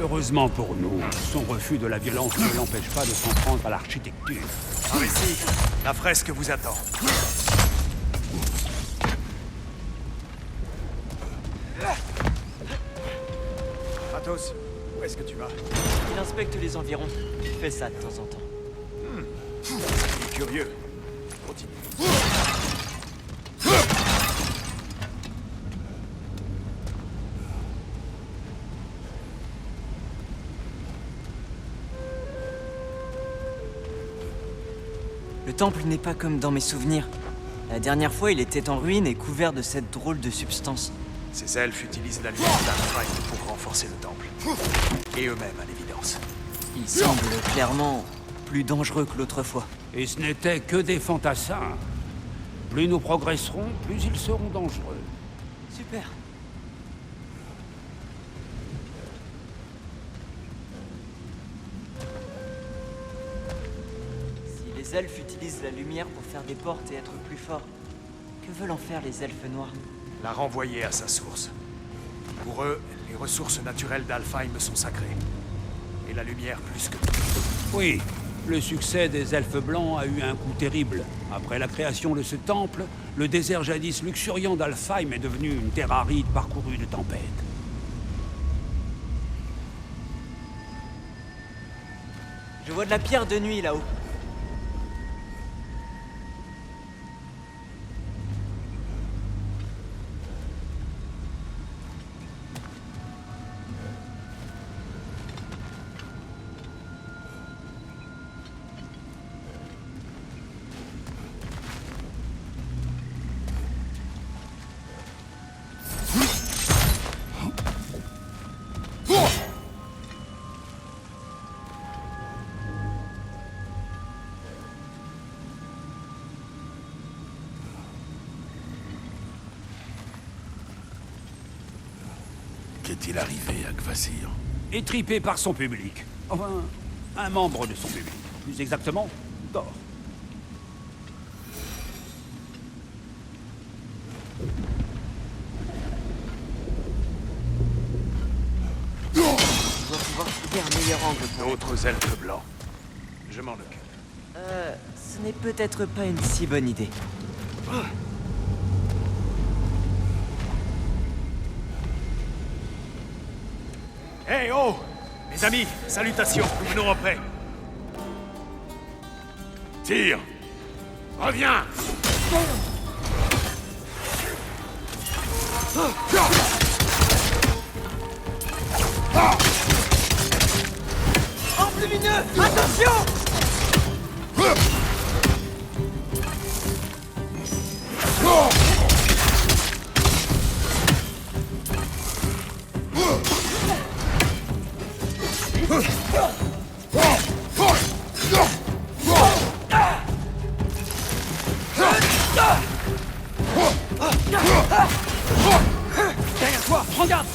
Heureusement pour nous, son refus de la violence ne l'empêche pas de s'en prendre à l'architecture. Par ici, la fresque vous attend. Kratos, où est-ce que tu vas? Il inspecte les environs. Il fait ça de temps en temps. Il est curieux. Continue. Le temple n'est pas comme dans mes souvenirs. La dernière fois, il était en ruine et couvert de cette drôle de substance. Ces elfes utilisent la lumière d'Alfheim pour renforcer le temple. Et eux-mêmes, à l'évidence. Il semble clairement plus dangereux que l'autre fois. Et ce n'était que des fantassins. Plus nous progresserons, plus ils seront dangereux. Super. Si les elfes utilisent la lumière pour faire des portes et être plus forts, que veulent en faire les elfes noirs? La renvoyer à sa source. Pour eux, les ressources naturelles d'Alfheim sont sacrées. Et la lumière plus que tout. Oui, le succès des elfes blancs a eu un coup terrible. Après la création de ce temple, le désert jadis luxuriant d'Alfheim est devenu une terre aride parcourue de tempêtes. Je vois de la pierre de nuit là-haut. Qu'est-il arrivé à Kvasir? Étripé par son public. Enfin, un membre de son public. Plus exactement, Thor. Je dois pouvoir trouver un meilleur angle pour... D'autres elfes blancs. Je m'en occupe. Ce n'est peut-être pas une si bonne idée. Hey, oh! Mes amis, salutations, nous venons en paix. Tire! Reviens! Orbe lumineux! Attention! Derrière toi, prends garde!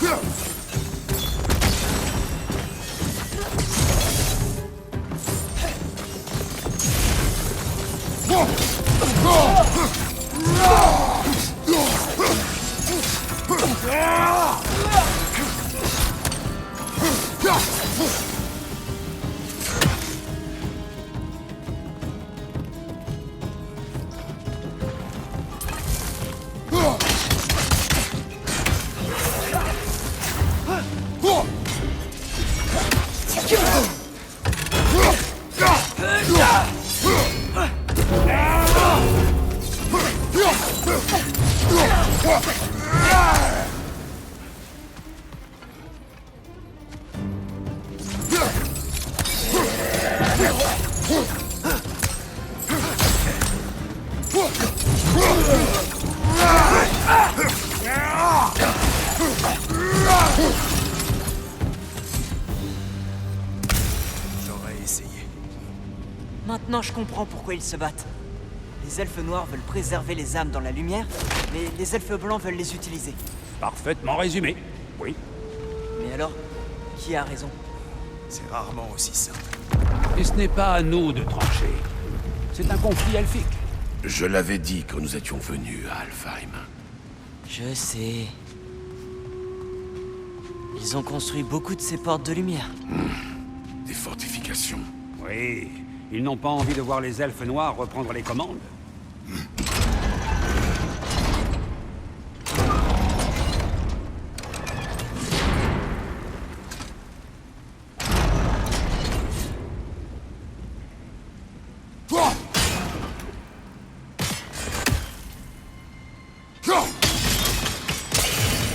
J'aurais essayé. Maintenant, je comprends pourquoi ils se battent. Les elfes noirs veulent préserver les âmes dans la lumière, mais les elfes blancs veulent les utiliser. Parfaitement résumé. Oui. Mais alors, qui a raison? C'est rarement aussi simple. Et ce n'est pas à nous de trancher. C'est un conflit elfique. Je l'avais dit quand nous étions venus à Alfheim. Je sais. Ils ont construit beaucoup de ces portes de lumière. Des fortifications. Oui, ils n'ont pas envie de voir les elfes noirs reprendre les commandes.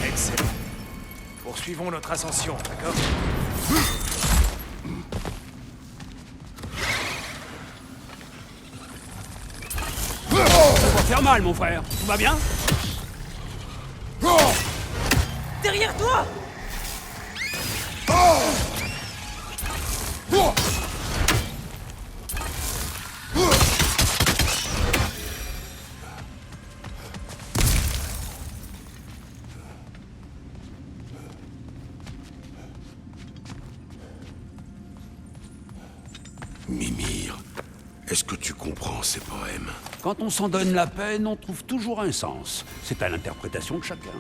Excellent. Poursuivons notre ascension, d'accord? Ça va faire mal, mon frère. Tout va bien? Derrière toi! Mimir, est-ce que tu comprends ces poèmes? Quand on s'en donne la peine, on trouve toujours un sens. C'est à l'interprétation de chacun.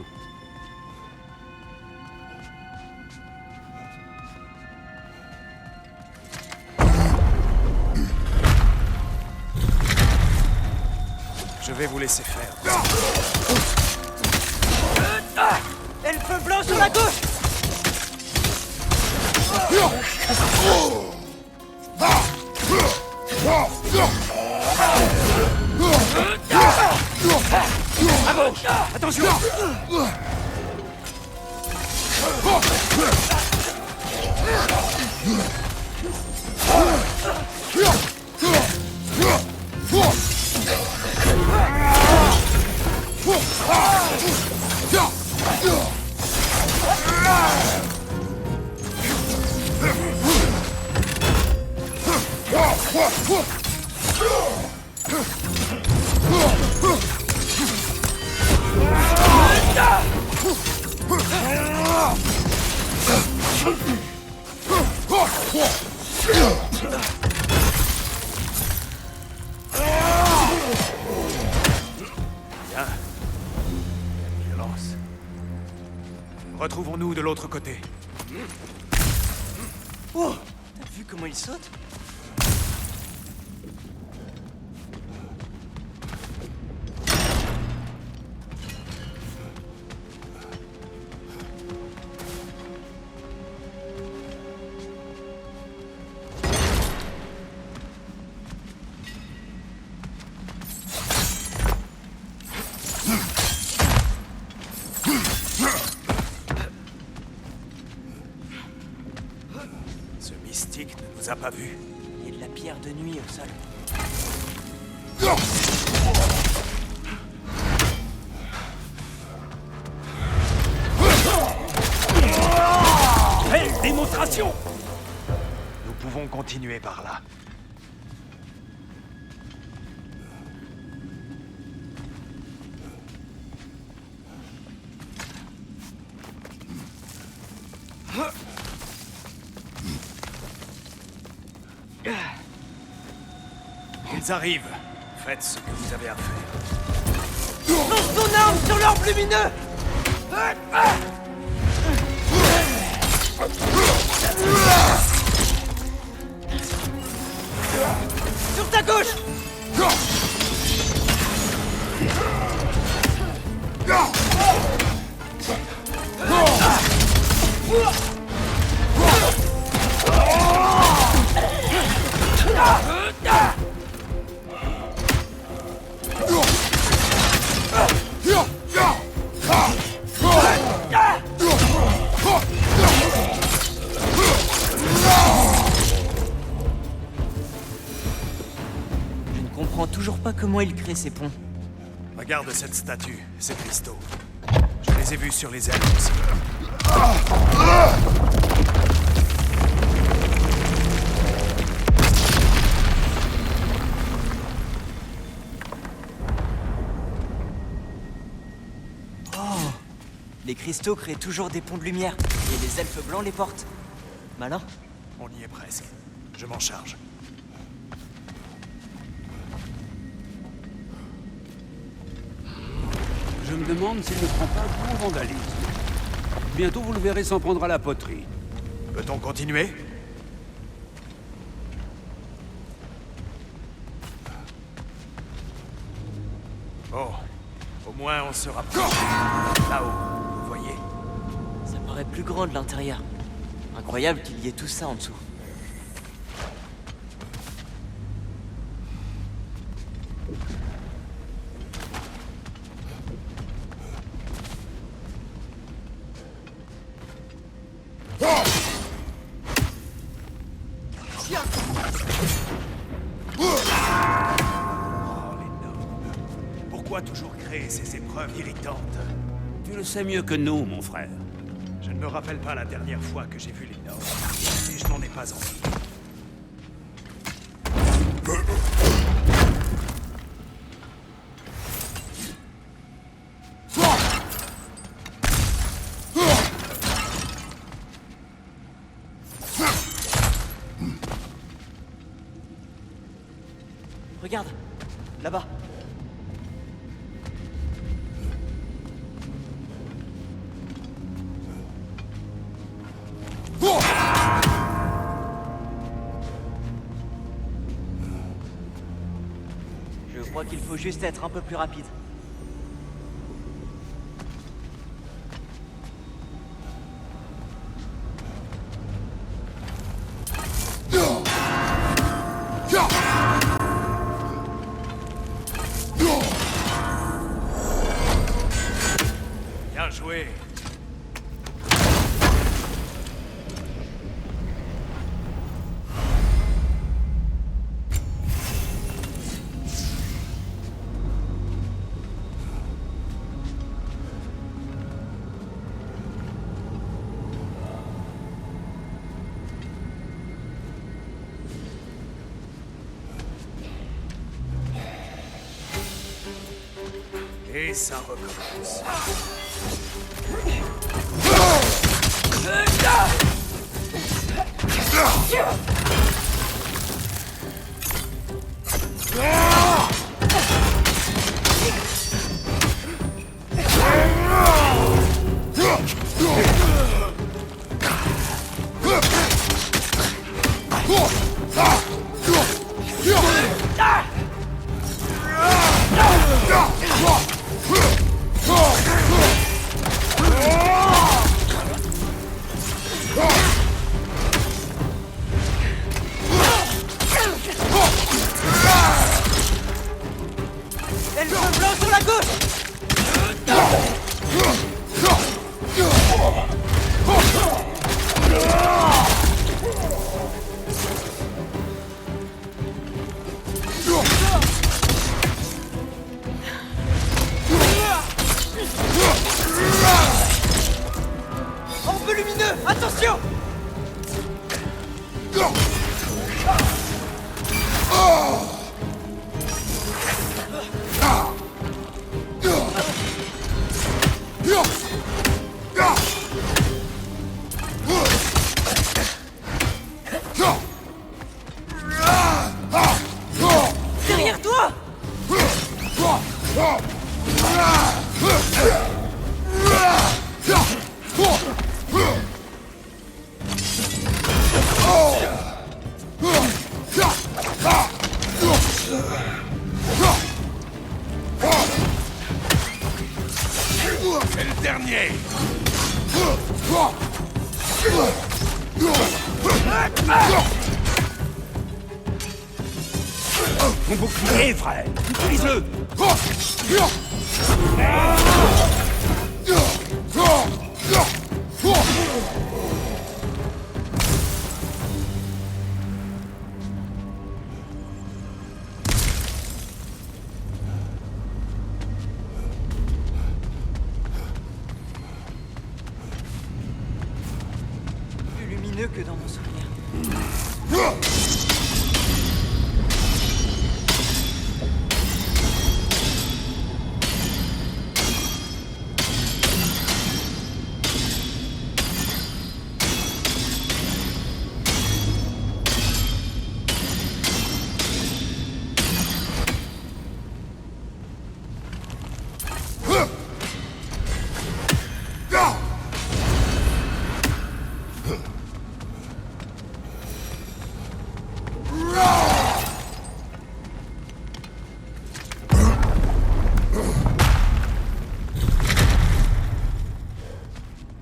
Je vais vous laisser faire. Elfe blanc sur la gauche! Attention! Bien. Violence. Retrouvons-nous de l'autre côté. Oh! T'as vu comment il saute? Ce mystique ne nous a pas vus. Il y a de la pierre de nuit au sol. Belle démonstration! Nous pouvons continuer par là. Ils arrivent. Faites ce que vous avez à faire. Lance ton arme sur l'orbe lumineux! Sur ta gauche! Je ne comprends toujours pas comment il crée ces ponts. Regarde cette statue, ces cristaux. Je les ai vus sur les elfes aussi. Les cristaux créent toujours des ponts de lumière, et les elfes blancs les portent. Malin. On y est presque. Je m'en charge. Je me demande s'il ne prend pas goût au vandalisme. Bientôt vous le verrez s'en prendre à la poterie. Peut-on continuer? Bon, au moins on se rapproche. Là-haut, vous voyez? Ça paraît plus grand de l'intérieur. Incroyable qu'il y ait tout ça en dessous. Oh, les nobles. Pourquoi toujours créer ces épreuves irritantes? Tu le sais mieux que nous, mon frère. Je ne me rappelle pas la dernière fois que j'ai vu les nobles. Et je n'en ai pas envie. Regarde, là-bas. Je crois qu'il faut juste être un peu plus rapide. Bien joué. Et ça recommence. Elfe blanc sur la gauche! Orbe lumineux, attention! Derrière toi! C'est le dernier. Mon bouclier, frère! Utilise-le! Plus lumineux que dans mon souvenir.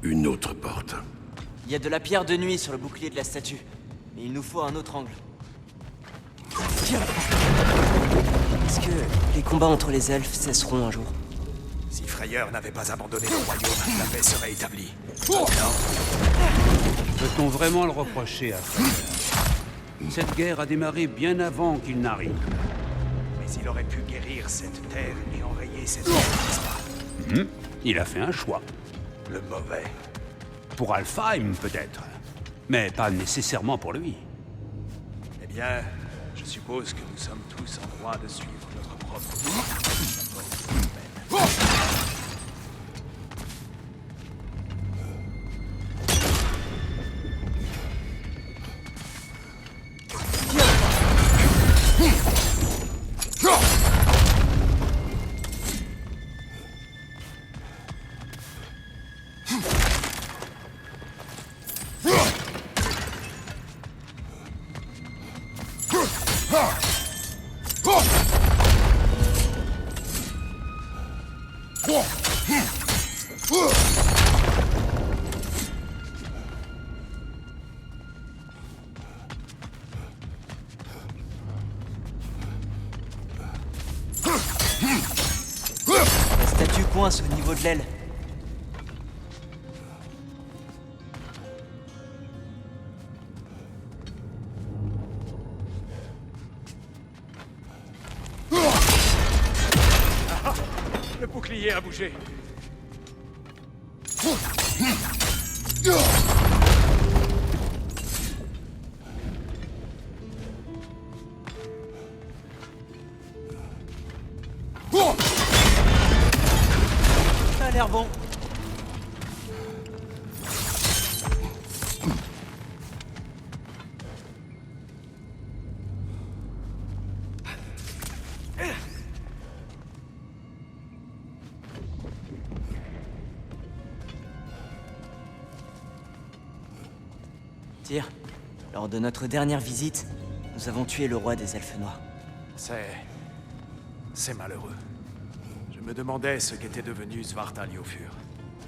Une autre porte. Il y a de la pierre de nuit sur le bouclier de la statue. Mais il nous faut un autre angle. Tiens. Est-ce que les combats entre les elfes cesseront un jour? Si Freyr n'avait pas abandonné le royaume, la paix serait établie. Maintenant, Peut-on vraiment le reprocher à Freyr? Cette guerre a démarré bien avant qu'il n'arrive. mais il aurait pu guérir cette terre et enrayer cette guerre, n'est-ce pas? Il a fait un choix. Le mauvais. Pour Alfheim, peut-être. Mais pas nécessairement pour lui. Eh bien, je suppose que nous sommes tous en droit de suivre notre propre vie. La statue coince au niveau de l'aile. Le bouclier a bougé. Ça a l'air bon. Tyr, lors de notre dernière visite, nous avons tué le roi des elfes noirs. C'est malheureux. Je me demandais ce qu'était devenu Svartalfur.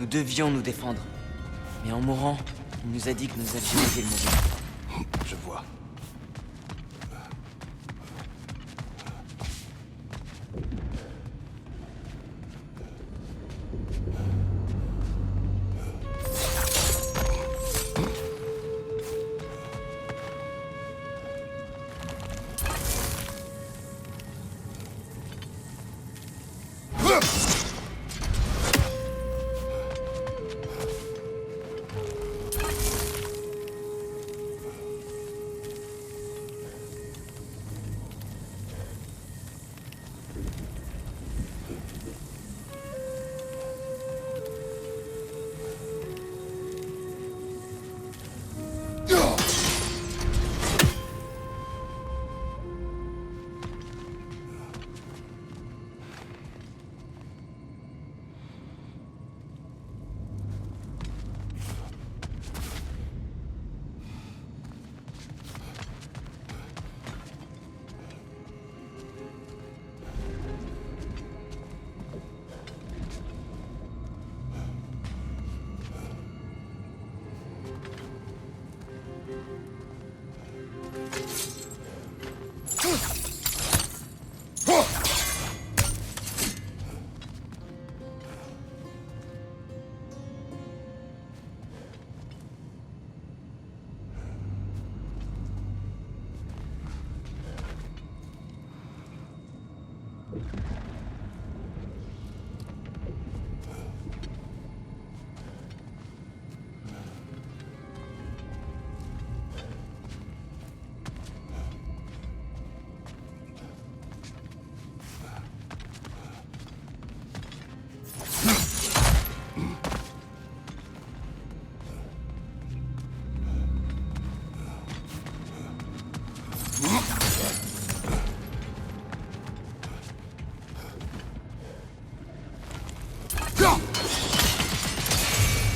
Nous devions nous défendre. Mais en mourant, il nous a dit que nous avions aidé le mauvais. Je vois.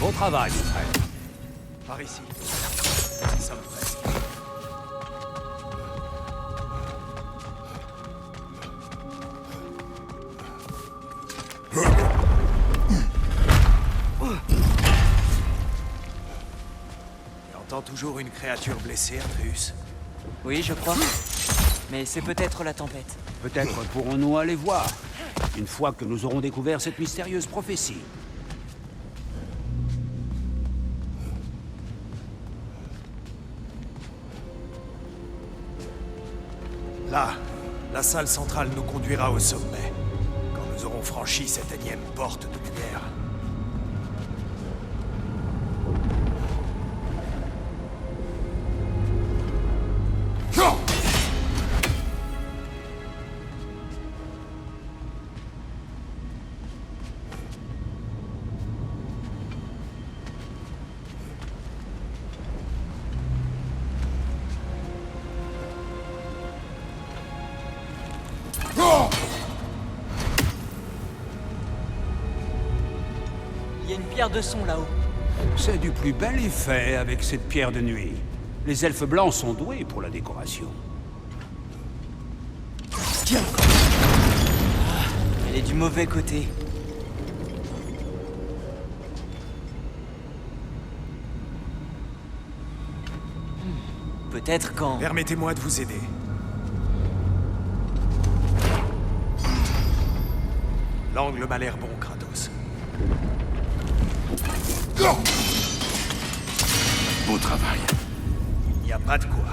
Bon travail, mon frère. Par ici. Nous y sommes presque. sens toujours une créature blessée, Atreus. Oui, je crois. Mais c'est peut-être la tempête. Peut-être pourrons-nous aller voir, une fois que nous aurons découvert cette mystérieuse prophétie. Là, la salle centrale nous conduira au sommet, quand nous aurons franchi cette énième porte de lumière. Il y a une pierre de son là-haut. C'est du plus bel effet avec cette pierre de nuit. Les elfes blancs sont doués pour la décoration. Elle est du mauvais côté. Peut-être quand... Permettez-moi de vous aider. L'angle m'a l'air bon, Kratos. Beau travail. Il n'y a pas de quoi.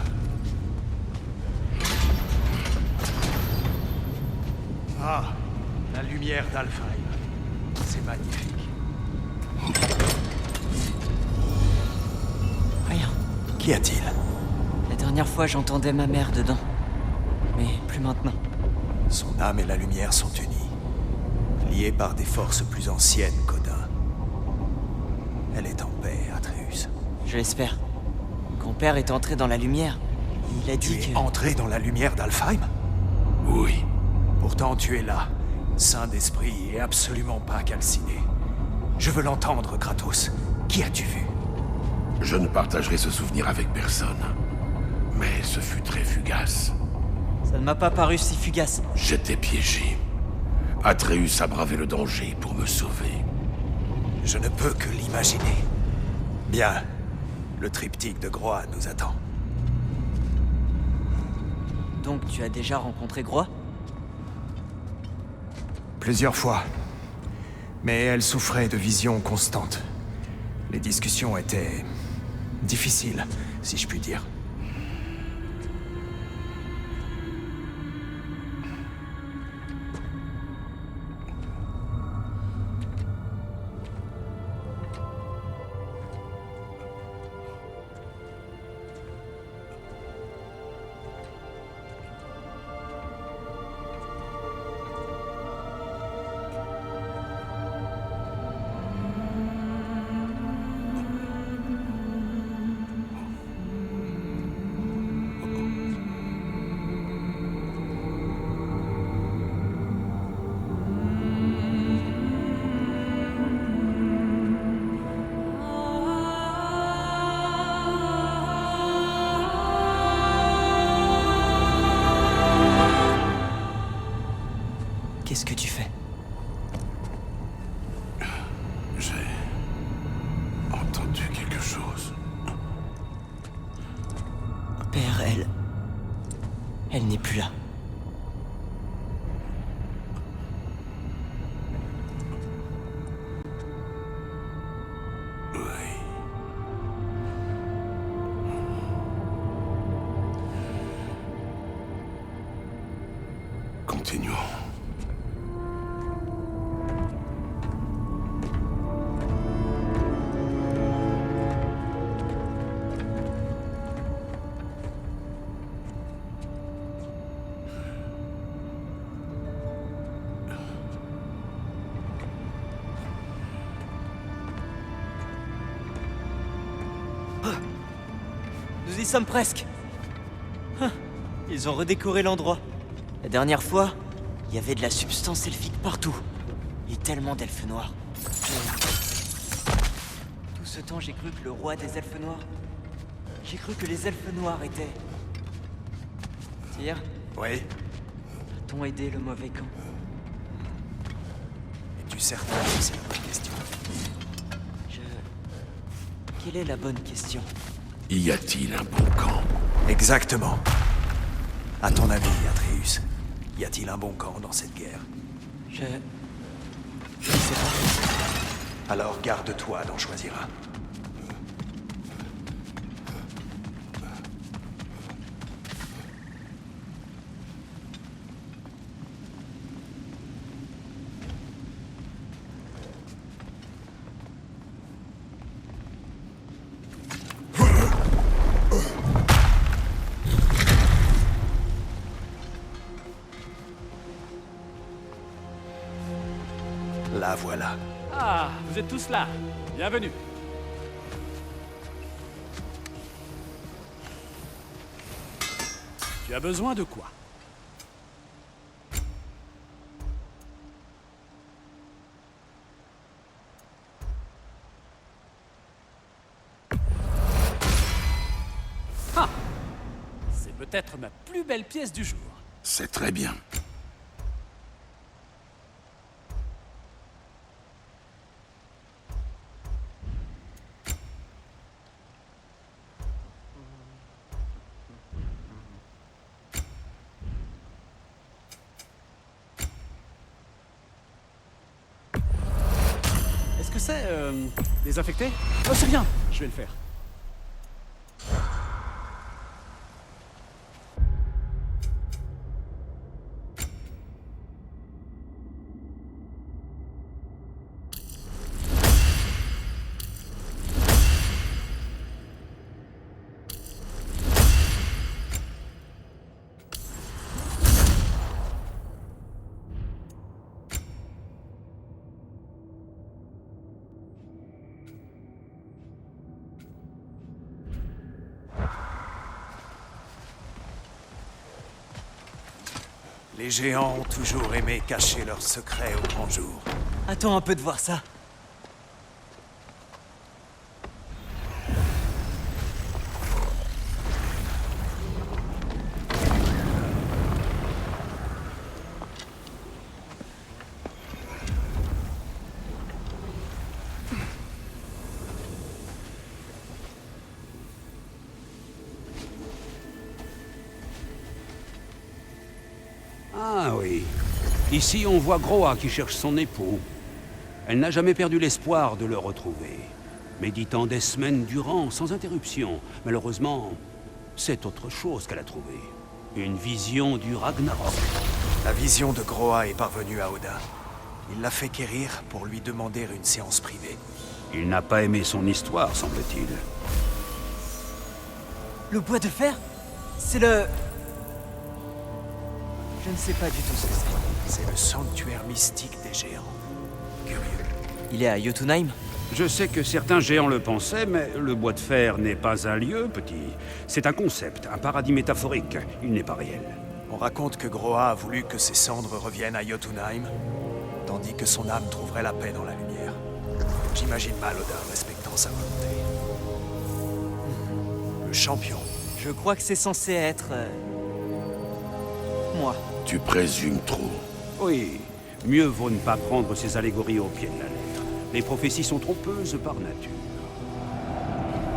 Ah, la lumière d'Alfheim. C'est magnifique. Rien. Qu'y a-t-il? La dernière fois, j'entendais ma mère dedans. Mais plus maintenant. Son âme et la lumière sont unies. Liées par des forces plus anciennes qu'Odin. Elle est en paix, Atreus. Je l'espère. Quand Père est entré dans la lumière, il a Tu dit es que... entré dans la lumière d'Alfheim? Oui. Pourtant, tu es là, sain d'esprit et absolument pas calciné. Je veux l'entendre, Kratos. Qui as-tu vu? Je ne partagerai ce souvenir avec personne. Mais ce fut très fugace. Ça ne m'a pas paru si fugace. J'étais piégé. Atreus a bravé le danger pour me sauver. Je ne peux que l'imaginer. Bien. Le triptyque de Groa nous attend. Donc tu as déjà rencontré Groa? Plusieurs fois. Mais elle souffrait de visions constantes. Les discussions étaient... difficiles, si je puis dire. Qu'est-ce que tu fais? J'ai entendu quelque chose. Père, elle n'est plus là. Oui. Continuons. Nous y sommes presque. Ils ont redécoré l'endroit. La dernière fois, il y avait de la substance elfique partout. Et tellement d'elfes noirs. Tout ce temps, j'ai cru que le roi des elfes noirs... J'ai cru que les elfes noirs étaient... Tyr, Oui? a-t-on aidé le mauvais camp? Es-tu certain que c'est la bonne question? Quelle est la bonne question? Y a-t-il un bon camp? Exactement. À ton avis, Atreus, y a-t-il un bon camp dans cette guerre? Je sais pas. Alors garde-toi d'en choisir un. La voilà. Ah, vous êtes tous là. Bienvenue. Tu as besoin de quoi? Ah! C'est peut-être ma plus belle pièce du jour. C'est très bien. Est-ce que c'est, désinfecté? Oh, c'est bien, je vais le faire. Les géants ont toujours aimé cacher leurs secrets au grand jour. Attends un peu de voir ça. Ah oui. Ici, on voit Groa qui cherche son époux. Elle n'a jamais perdu l'espoir de le retrouver. Méditant des semaines durant, sans interruption. Malheureusement, c'est autre chose qu'elle a trouvé. Une vision du Ragnarok. La vision de Groa est parvenue à Odin. Il l'a fait quérir pour lui demander une séance privée. Il n'a pas aimé son histoire, semble-t-il. Le bois de fer? C'est le... Je ne sais pas du tout ce que c'est. C'est le sanctuaire mystique des géants. Curieux. Il est à Jotunheim? Je sais que certains géants le pensaient, mais le bois de fer n'est pas un lieu, petit. C'est un concept, un paradis métaphorique. Il n'est pas réel. On raconte que Groa a voulu que ses cendres reviennent à Jotunheim, tandis que son âme trouverait la paix dans la lumière. J'imagine mal Odin respectant sa volonté. Le champion. Je crois que c'est censé être... moi. Tu présumes trop. Oui, mieux vaut ne pas prendre ces allégories au pied de la lettre. Les prophéties sont trompeuses par nature.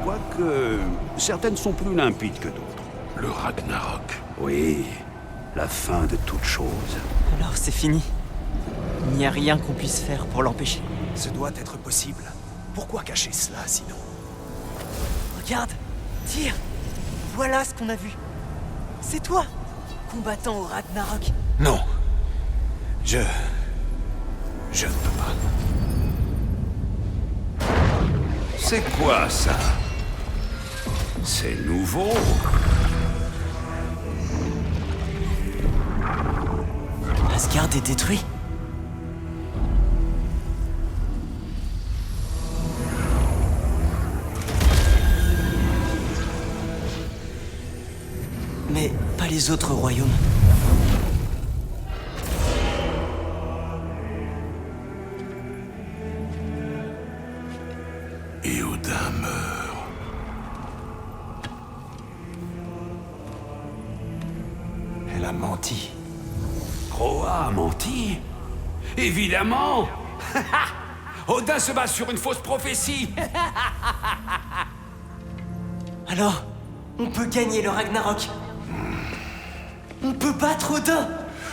Quoique, certaines sont plus limpides que d'autres. Le Ragnarok. Oui, la fin de toute chose. Alors c'est fini. Il n'y a rien qu'on puisse faire pour l'empêcher. Ce doit être possible. Pourquoi cacher cela, sinon? Regarde! Tire! Voilà ce qu'on a vu. C'est toi, combattant au Ragnarok. Non. Je ne peux pas. C'est quoi, ça? C'est nouveau. Asgard est détruit. Mais pas les autres royaumes. Et Odin meurt. Elle a menti. Groa a menti? Évidemment. Odin se base sur une fausse prophétie. Alors, on peut gagner le Ragnarok. On peut battre Odin.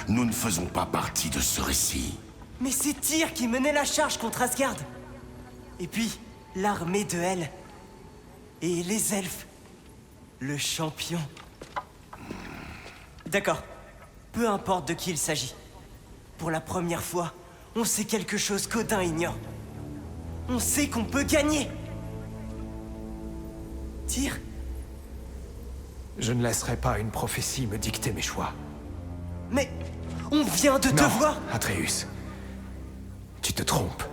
Nous ne faisons pas partie de ce récit. Mais c'est Tyr qui menait la charge contre Asgard. Et puis, l'armée de Hel. Et les elfes. Le champion. D'accord. Peu importe de qui il s'agit. Pour la première fois, on sait quelque chose qu'Odin ignore. On sait qu'on peut gagner. Tyr? Je ne laisserai pas une prophétie me dicter mes choix. Mais on vient de te Non, voir. Atreus. Tu te trompes.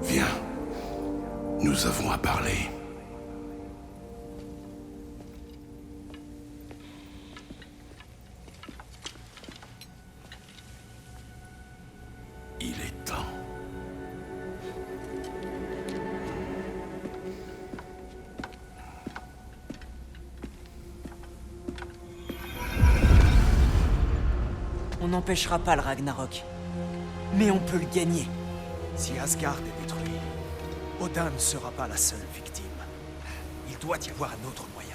Viens. Nous avons à parler. Il est temps. On n'empêchera pas le Ragnarok. Mais on peut le gagner. Si Asgard est détruit, Odin ne sera pas la seule victime. Il doit y avoir un autre moyen.